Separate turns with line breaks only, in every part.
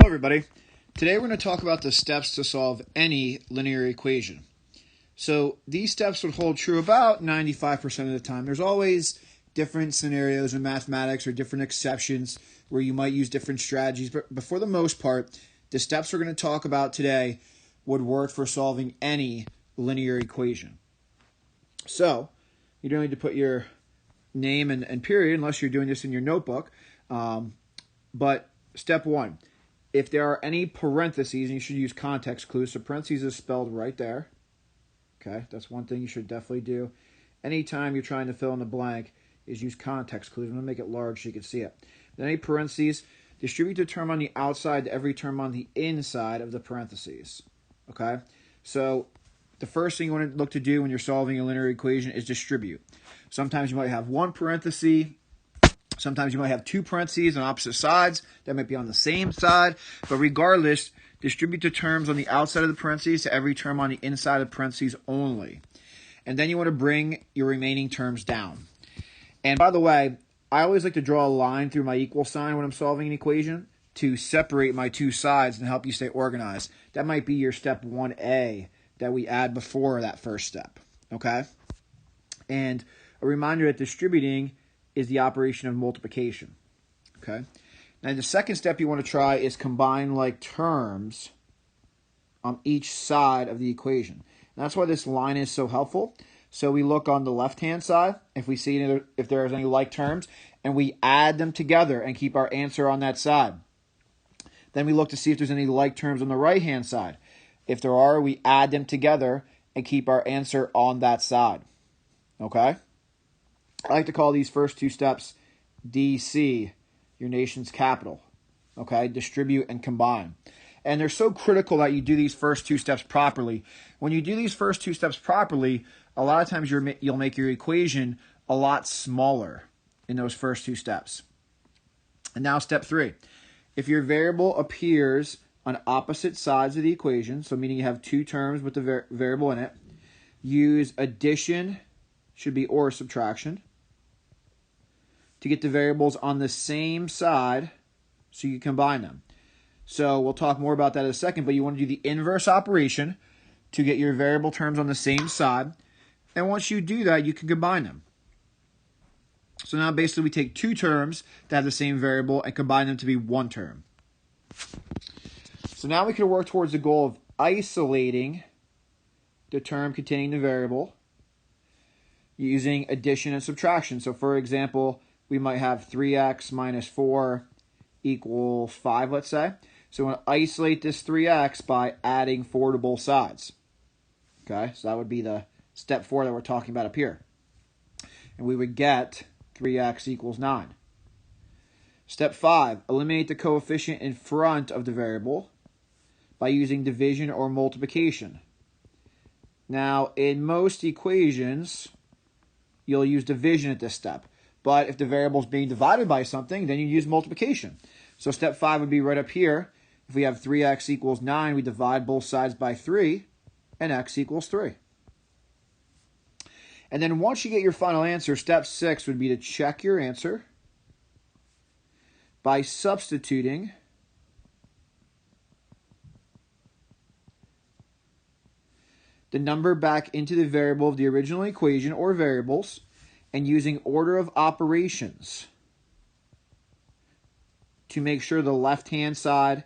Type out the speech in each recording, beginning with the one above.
Hello everybody. Today we're going to talk about the steps to solve any linear equation. So these steps would hold true about 95% of the time. There's always different scenarios in mathematics or different exceptions where you might use different strategies, but for the most part, the steps we're going to talk about today would work for solving any linear equation. So you don't need to put your name and period unless you're doing this in your notebook. But step one. If there are any parentheses, and you should use context clues, so parentheses is spelled right there. Okay, that's one thing you should definitely do. Anytime you're trying to fill in the blank is use context clues. I'm going to make it large so you can see it. Then any parentheses, distribute the term on the outside to every term on the inside of the parentheses. Okay, so the first thing you want to look to do when you're solving a linear equation is distribute. Sometimes you might have one parenthesis. Sometimes you might have two parentheses on opposite sides that might be on the same side. But regardless, distribute the terms on the outside of the parentheses to every term on the inside of the parentheses only. And then you want to bring your remaining terms down. And by the way, I always like to draw a line through my equal sign when I'm solving an equation to separate my two sides and help you stay organized. That might be your step 1A that we add before that first step. Okay? And a reminder that distributing is the operation of multiplication. Okay. Now the second step you want to try is combine like terms on each side of the equation. And that's why this line is so helpful. So we look on the left-hand side if we see if there's any like terms, and we add them together and keep our answer on that side. Then we look to see if there's any like terms on the right-hand side. If there are, we add them together and keep our answer on that side. Okay? I like to call these first two steps DC, your nation's capital. Okay, distribute and combine. And they're so critical that you do these first two steps properly. When you do these first two steps properly, a lot of times you'll make your equation a lot smaller in those first two steps. And now step 3. If your variable appears on opposite sides of the equation, so meaning you have two terms with the variable in it, use addition, should be or subtraction, to get the variables on the same side so you combine them. So we'll talk more about that in a second, but you want to do the inverse operation to get your variable terms on the same side. And once you do that, you can combine them. So now basically we take two terms that have the same variable and combine them to be one term. So now we can work towards the goal of isolating the term containing the variable using addition and subtraction. So for example, we might have 3x minus 4 equal 5, let's say. So we want to isolate this 3x by adding 4 to both sides. Okay, so that would be the step 4 that we're talking about up here. And we would get 3x equals 9. Step 5, eliminate the coefficient in front of the variable by using division or multiplication. Now, in most equations, you'll use division at this step. But if the variable is being divided by something, then you use multiplication. So step 5 would be right up here. If we have 3x equals 9, we divide both sides by 3, and x equals 3. And then once you get your final answer, step 6 would be to check your answer by substituting the number back into the variable of the original equation or variables, and using order of operations to make sure the left-hand side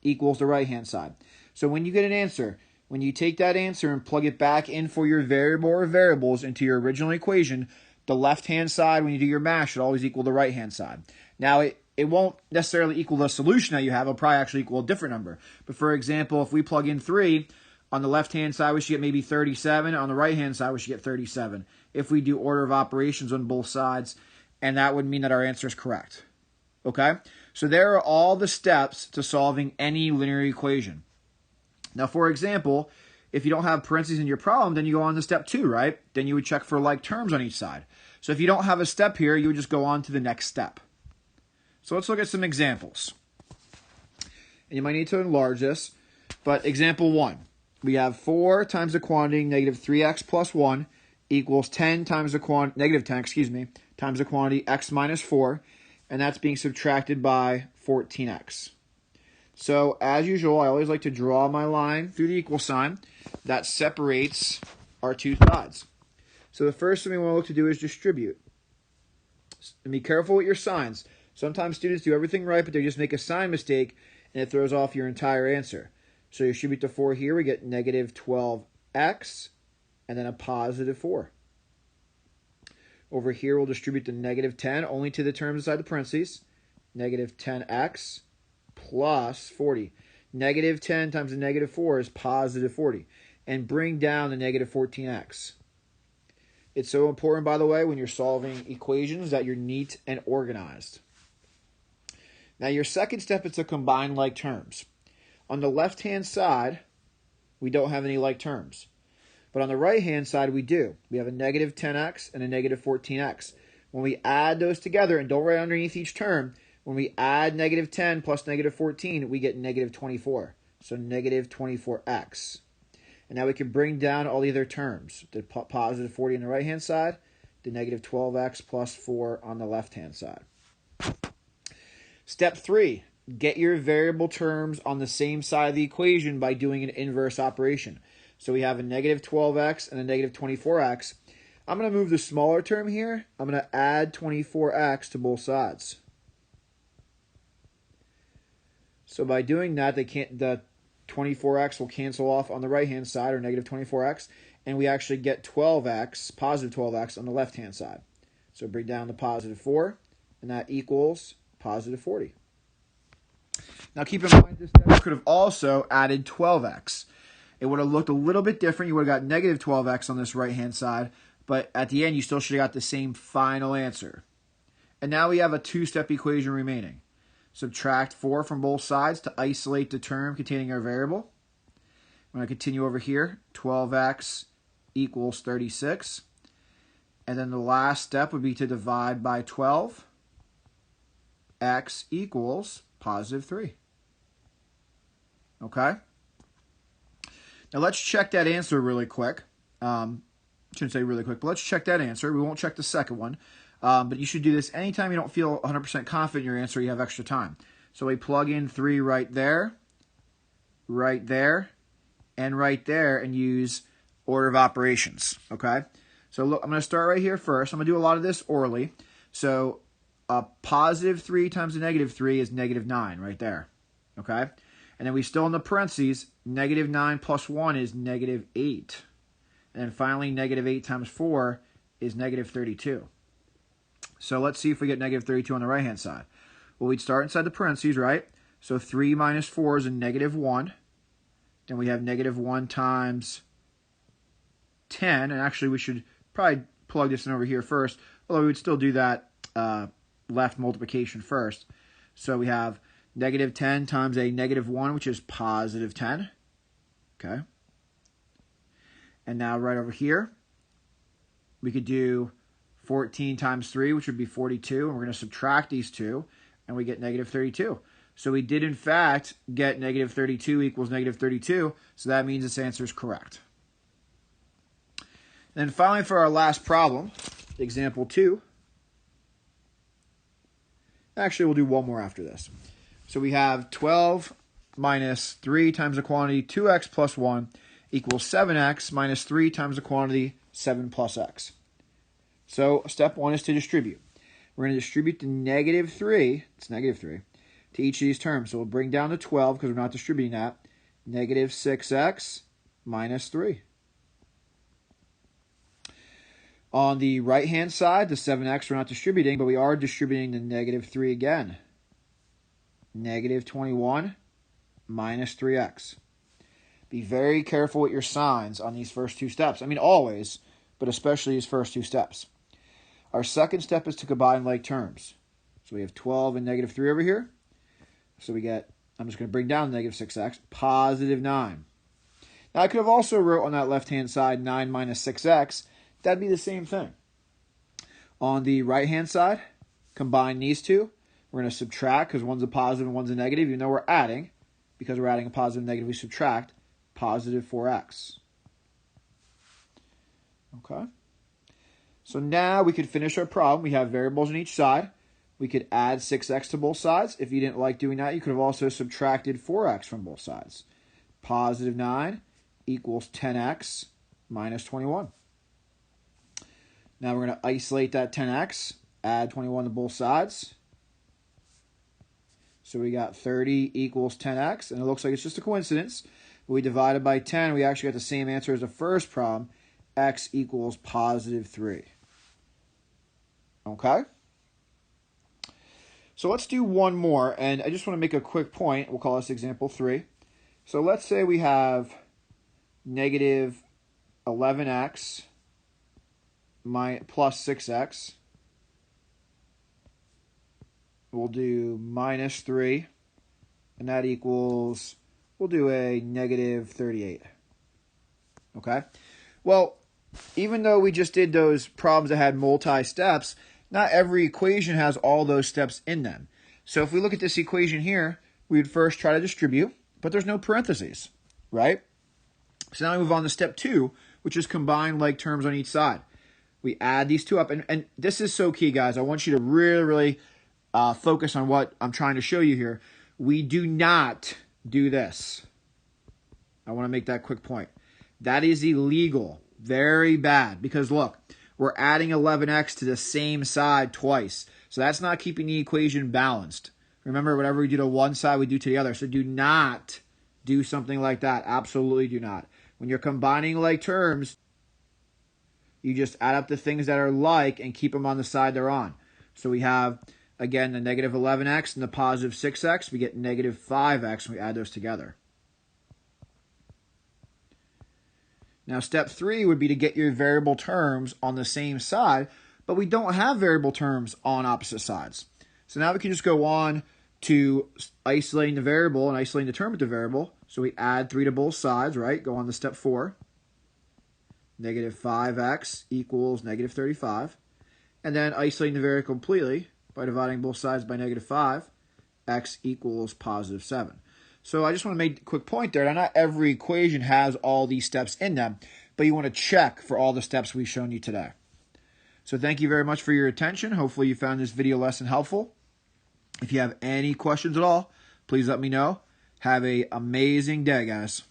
equals the right-hand side. So when you get an answer, when you take that answer and plug it back in for your variable or variables into your original equation, the left-hand side, when you do your math, should always equal the right-hand side. Now, it won't necessarily equal the solution that you have. It'll probably actually equal a different number. But for example, if we plug in 3, on the left-hand side, we should get maybe 37. On the right-hand side, we should get 37. If we do order of operations on both sides, and that would mean that our answer is correct. Okay? So there are all the steps to solving any linear equation. Now, for example, if you don't have parentheses in your problem, then you go on to step 2, right? Then you would check for like terms on each side. So if you don't have a step here, you would just go on to the next step. So let's look at some examples. And you might need to enlarge this, but example 1. We have 4 times the quantity negative 3x plus 1 equals 10 times the quantity, negative 10, times the quantity x minus 4, and that's being subtracted by 14x. So as usual, I always like to draw my line through the equal sign that separates our two sides. So the first thing we want to look to do is distribute. And be careful with your signs. Sometimes students do everything right, but they just make a sign mistake, and it throws off your entire answer. So you distribute the 4 here, we get negative 12x, and then a positive 4. Over here, we'll distribute the negative 10 only to the terms inside the parentheses. Negative 10x plus 40. Negative 10 times the negative 4 is positive 40. And bring down the negative 14x. It's so important, by the way, when you're solving equations that you're neat and organized. Now, your second step is to combine like terms. On the left-hand side, we don't have any like terms. But on the right-hand side, we do. We have a negative 10x and a negative 14x. When we add those together, and don't write underneath each term, when we add negative 10 plus negative 14, we get negative 24. So negative 24x. And now we can bring down all the other terms. The positive 40 on the right-hand side, the negative 12x plus 4 on the left-hand side. Step 3, get your variable terms on the same side of the equation by doing an inverse operation. So we have a negative 12x and a negative 24x. I'm going to move the smaller term here. I'm going to add 24x to both sides. So by doing that, the 24x will cancel off on the right-hand side, or negative 24x, and we actually get 12x, positive 12x, on the left-hand side. So bring down the positive 4, and that equals positive 40. Now keep in mind this step could have also added 12x. It would have looked a little bit different. You would have got negative 12x on this right-hand side, but at the end you still should have got the same final answer. And now we have a two-step equation remaining. Subtract 4 from both sides to isolate the term containing our variable. I'm going to continue over here. 12x equals 36. And then the last step would be to divide by 12. X equals positive 3. Okay? Now let's check that answer really quick. Shouldn't say really quick, but let's check that answer. We won't check the second one. But you should do this anytime you don't feel 100% confident in your answer, you have extra time. So we plug in 3 right there, and right there, and use order of operations, okay? So look, I'm going to start right here first. I'm going to do a lot of this orally. So positive 3 times a negative 3 is negative 9 right there, okay? And then we still in the parentheses, negative 9 plus 1 is negative 8. And then finally, negative 8 times 4 is negative 32. So let's see if we get negative 32 on the right-hand side. Well, we'd start inside the parentheses, right? So 3 minus 4 is a negative 1. Then we have negative 1 times 10. And actually, we should probably plug this in over here first, although we would still do that left multiplication first. So we have negative 10 times a negative 1, which is positive 10. Okay. And now right over here, we could do 14 times 3, which would be 42, and we're going to subtract these two, and we get negative 32. So we did, in fact, get negative 32 equals negative 32, so that means this answer is correct. And then finally, for our last problem, example 2. Actually, we'll do one more after this. So we have 12 minus 3 times the quantity 2x plus 1 equals 7x minus 3 times the quantity 7 plus x. So step 1 is to distribute. We're going to distribute the negative 3, it's negative 3, to each of these terms. So we'll bring down the 12 because we're not distributing that. Negative 6x minus 3. On the right-hand side, the 7x we're not distributing, but we are distributing the negative 3 again. Negative 21 minus 3x. Be very careful with your signs on these first two steps. I mean, always, but especially these first two steps. Our second step is to combine like terms. So we have 12 and negative 3 over here. So we get, I'm just going to bring down the negative 6x, positive 9. Now I could have also wrote on that left-hand side 9 minus 6x. That'd be the same thing. On the right-hand side, combine these two. We're going to subtract because one's a positive and one's a negative. Even though we're adding, because we're adding a positive and negative, we subtract positive 4x. Okay. So now we could finish our problem. We have variables on each side. we could add 6x to both sides. If you didn't like doing that, you could have also subtracted 4x from both sides. Positive 9 equals 10x minus 21. Now we're going to isolate that 10x, add 21 to both sides. So we got 30 equals 10x, and it looks like it's just a coincidence. We divided by 10, we actually got the same answer as the first problem. X equals positive 3. Okay? So let's do one more, and I just want to make a quick point. We'll call this example 3. So let's say we have negative 11x plus 6x. We'll do minus 3, and that equals, we'll do a negative 38. Okay? Well, even though we just did those problems that had multi-steps, not every equation has all those steps in them. So if we look at this equation here, we would first try to distribute, but there's no parentheses, right? So now we move on to step 2, which is combine like terms on each side. We add these two up, and this is so key, guys. I want you to really focus on what I'm trying to show you here. We do not do this. I want to make that quick point. That is illegal. Very bad. Because look, we're adding 11x to the same side twice. So that's not keeping the equation balanced. Remember, whatever we do to one side, we do to the other. So do not do something like that. Absolutely do not. When you're combining like terms, you just add up the things that are like and keep them on the side they're on. So we have, again, the negative 11x and the positive 6x. We get negative 5x when we add those together. Now, step 3 would be to get your variable terms on the same side, but we don't have variable terms on opposite sides. So now we can just go on to isolating the variable and isolating the term with the variable. So we add 3 to both sides, right? Go on to step 4. Negative 5x equals negative 35. And then isolating the variable completely by dividing both sides by negative 5, x equals positive 7. So I just want to make a quick point there. Not every equation has all these steps in them, but you want to check for all the steps we've shown you today. So thank you very much for your attention. Hopefully you found this video lesson helpful. If you have any questions at all, please let me know. Have an amazing day, guys.